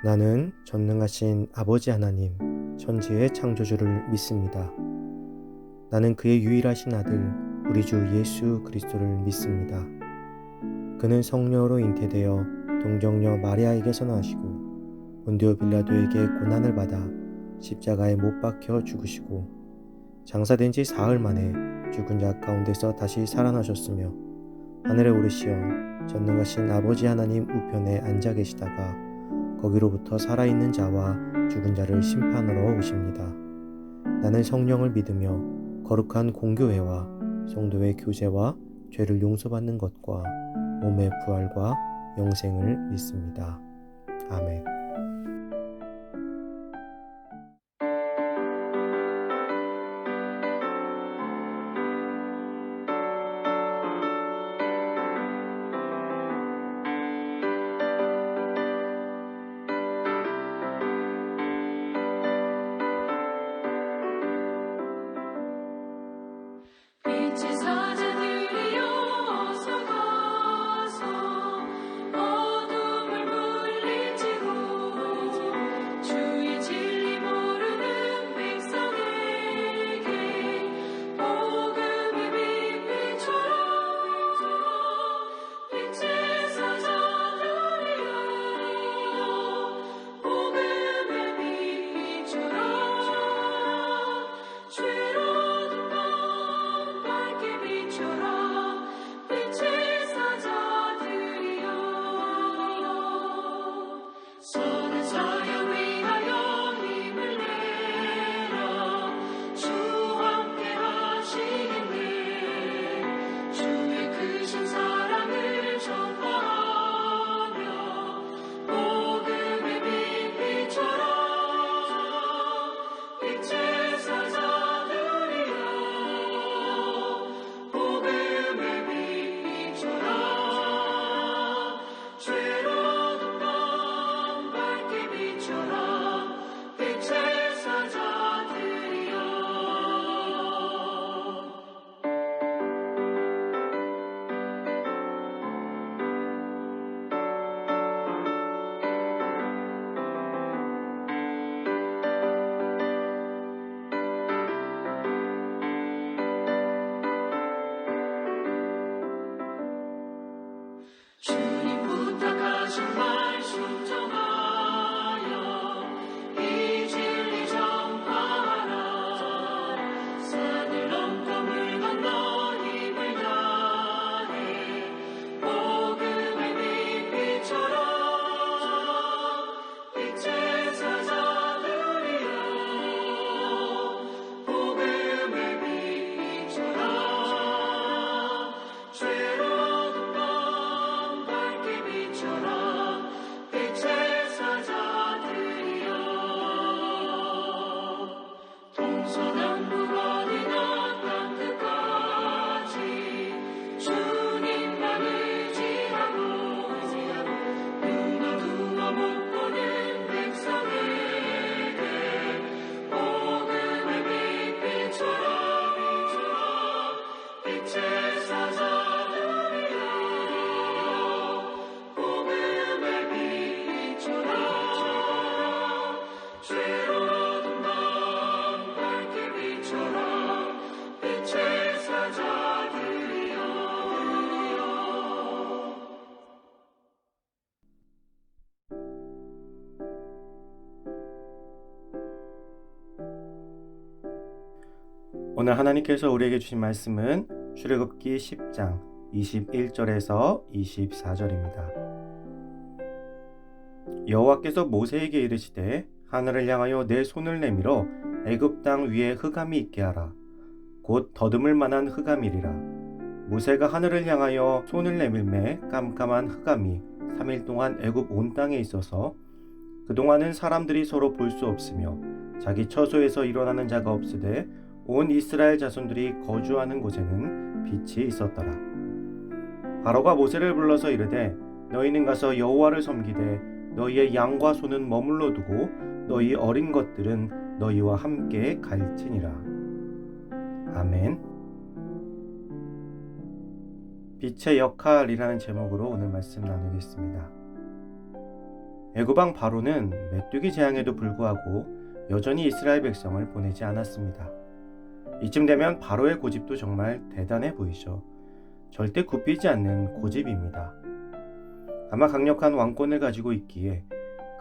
나는 전능하신 아버지 하나님, 천지의 창조주를 믿습니다. 나는 그의 유일하신 아들, 우리 주 예수 그리스도를 믿습니다. 그는 성령으로 잉태되어 동정녀 마리아에게서 나시고 본디오 빌라도에게 고난을 받아 십자가에 못 박혀 죽으시고 장사된 지 사흘 만에 죽은 자 가운데서 다시 살아나셨으며 하늘에 오르시어 전능하신 아버지 하나님 우편에 앉아 계시다가 거기로부터 살아있는 자와 죽은 자를 심판하러 오십니다. 나는 성령을 믿으며 거룩한 공교회와 성도의 교제와 죄를 용서받는 것과 몸의 부활과 영생을 믿습니다. 아멘. 빛의 사자들이여 어서 가서 어둠을 물리치고 주의 진리 모르는 백성에게 복음의 빛 비춰라. 빛의 사자들이여 복음의 빛 비춰라. 죄로운 밝게 비춰라. 빛의 사자들이여 선한 사역 위하여 힘을 내라. 주와 함께 하시겠네. 주의 크신 사랑을 전파하며 복음의 빛 비춰라. 빛의 사자들이여 복음의 빛 비춰라. 죄로운 밤 밝게 비춰라. 빛의 사자들이여 주님 부탁하신 말 순종하여 이 진리 전파하라. 산을 넘고 물 건너 힘을 다해 복음의 빛 비춰라. 빛의 사자들이여 복음의 빛 비춰라. 죄로운 밤 밝게 비춰라. 빛의 사자들이여 동서남북 어디나 땅끝까지 주님만 의지하고 눈 어두워 못 보는 백성에게 복음의 빛 비춰라. 빛의 사자들이여 복음의 빛 비춰라. 죄로운 밤 밝게 비춰라. 빛의 사자들이여 오늘 하나님께서 우리에게 주신 말씀은 출애굽기 10장 21절에서 24절입니다. 여호와께서 모세에게 이르시되 하늘을 향하여 내 손을 내밀어 애굽 땅 위에 흑암이 있게 하라. 곧 더듬을 만한 흑암이리라. 모세가 하늘을 향하여 손을 내밀매 깜깜한 흑암이 3일 동안 애굽 온 땅에 있어서 그동안은 사람들이 서로 볼 수 없으며 자기 처소에서 일어나는 자가 없으되 온 이스라엘 자손들이 거주하는 곳에는 빛이 있었더라. 바로가 모세를 불러서 이르되 너희는 가서 여호와를 섬기되 너희의 양과 소는 머물러 두고 너희 어린 것들은 너희와 함께 갈지니라. 아멘. 빛의 역할이라는 제목으로 오늘 말씀 나누겠습니다. 애굽왕 바로는 메뚜기 재앙에도 불구하고 여전히 이스라엘 백성을 보내지 않았습니다. 이쯤 되면 바로의 고집도 정말 대단해 보이죠. 절대 굽히지 않는 고집입니다. 아마 강력한 왕권을 가지고 있기에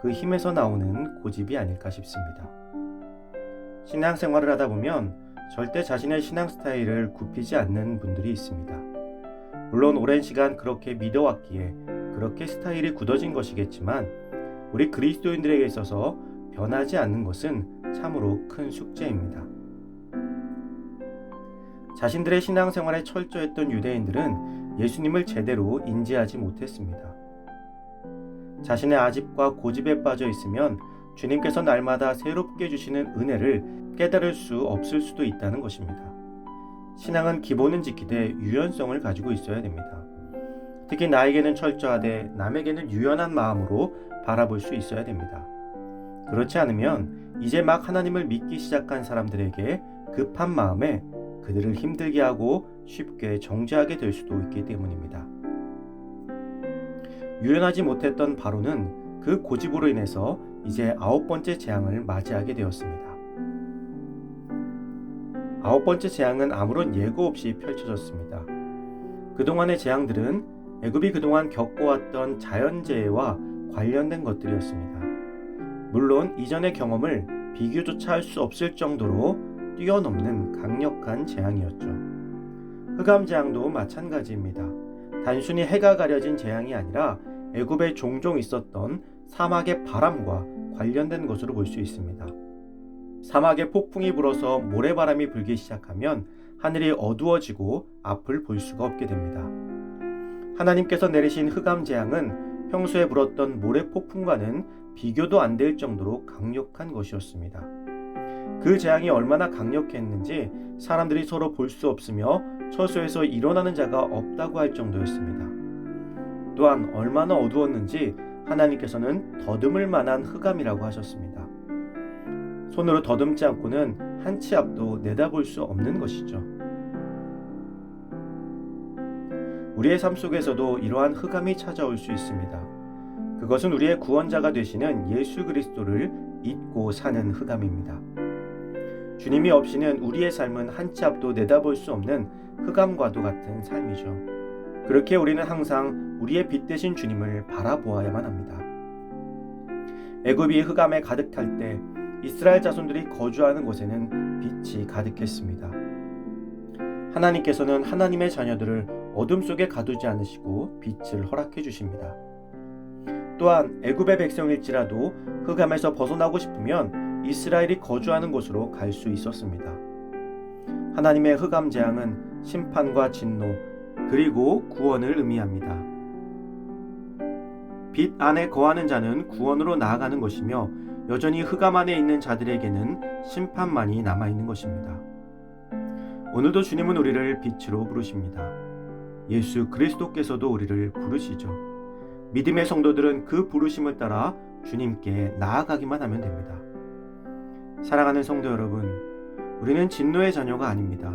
그 힘에서 나오는 고집이 아닐까 싶습니다. 신앙생활을 하다 보면 절대 자신의 신앙 스타일을 굽히지 않는 분들이 있습니다. 물론 오랜 시간 그렇게 믿어왔기에 그렇게 스타일이 굳어진 것이겠지만 우리 그리스도인들에게 있어서 변하지 않는 것은 참으로 큰 숙제입니다. 자신들의 신앙생활에 철저했던 유대인들은 예수님을 제대로 인지하지 못했습니다. 자신의 아집과 고집에 빠져 있으면 주님께서 날마다 새롭게 주시는 은혜를 깨달을 수 없을 수도 있다는 것입니다. 신앙은 기본은 지키되 유연성을 가지고 있어야 됩니다. 특히 나에게는 철저하되 남에게는 유연한 마음으로 바라볼 수 있어야 됩니다. 그렇지 않으면 이제 막 하나님을 믿기 시작한 사람들에게 급한 마음에 그들을 힘들게 하고 쉽게 정죄하게 될 수도 있기 때문입니다. 유연하지 못했던 바로는 그 고집으로 인해서 이제 9번째 재앙을 맞이하게 되었습니다. 9번째 재앙은 아무런 예고 없이 펼쳐졌습니다. 그동안의 재앙들은 애굽이 그동안 겪어왔던 자연재해와 관련된 것들이었습니다. 물론 이전의 경험을 비교조차 할 수 없을 정도로 뛰어넘는 강력한 재앙이었죠. 흑암 재앙도 마찬가지입니다. 단순히 해가 가려진 재앙이 아니라 애굽에 종종 있었던 사막의 바람과 관련된 것으로 볼 수 있습니다. 사막에 폭풍이 불어서 모래바람이 불기 시작하면 하늘이 어두워지고 앞을 볼 수가 없게 됩니다. 하나님께서 내리신 흑암 재앙은 평소에 불었던 모래 폭풍과는 비교도 안 될 정도로 강력한 것이었습니다. 그 재앙이 얼마나 강력했는지 사람들이 서로 볼 수 없으며 처소에서 일어나는 자가 없다고 할 정도였습니다. 또한 얼마나 어두웠는지 하나님께서는 더듬을 만한 흑암이라고 하셨습니다. 손으로 더듬지 않고는 한 치 앞도 내다볼 수 없는 것이죠. 우리의 삶 속에서도 이러한 흑암이 찾아올 수 있습니다. 그것은 우리의 구원자가 되시는 예수 그리스도를 잊고 사는 흑암입니다. 주님이 없이는 우리의 삶은 한 치 앞도 내다볼 수 없는 흑암과도 같은 삶이죠. 그렇게 우리는 항상 우리의 빛 되신 주님을 바라보아야만 합니다. 애굽이 흑암에 가득 탈 때 이스라엘 자손들이 거주하는 곳에는 빛이 가득했습니다. 하나님께서는 하나님의 자녀들을 어둠 속에 가두지 않으시고 빛을 허락해 주십니다. 또한 애굽의 백성일지라도 흑암에서 벗어나고 싶으면 이스라엘이 거주하는 곳으로 갈 수 있었습니다. 하나님의 흑암 재앙은 심판과 진노 그리고 구원을 의미합니다. 빛 안에 거하는 자는 구원으로 나아가는 것이며 여전히 흑암 안에 있는 자들에게는 심판만이 남아있는 것입니다. 오늘도 주님은 우리를 빛으로 부르십니다. 예수 그리스도께서도 우리를 부르시죠. 믿음의 성도들은 그 부르심을 따라 주님께 나아가기만 하면 됩니다. 사랑하는 성도 여러분, 우리는 진노의 자녀가 아닙니다.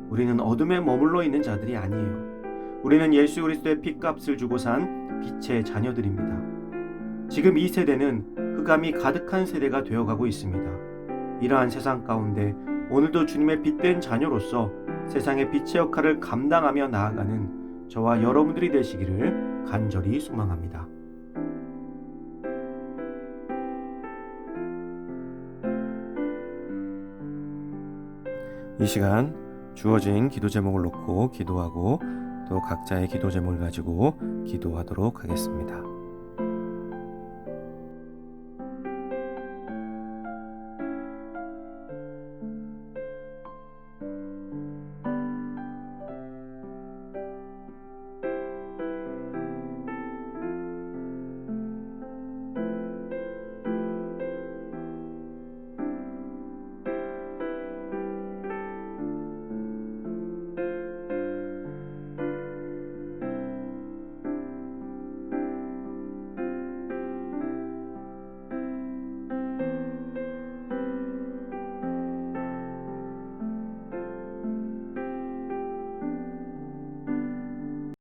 우리는 어둠에 머물러 있는 자들이 아니에요. 우리는 예수 그리스도의 핏값을 주고 산 빛의 자녀들입니다. 지금 이 세대는 흑암이 가득한 세대가 되어가고 있습니다. 이러한 세상 가운데 오늘도 주님의 빛된 자녀로서 세상의 빛의 역할을 감당하며 나아가는 저와 여러분들이 되시기를 간절히 소망합니다. 이 시간 주어진 기도 제목을 놓고 기도하고 또 각자의 기도 제목을 가지고 기도하도록 하겠습니다.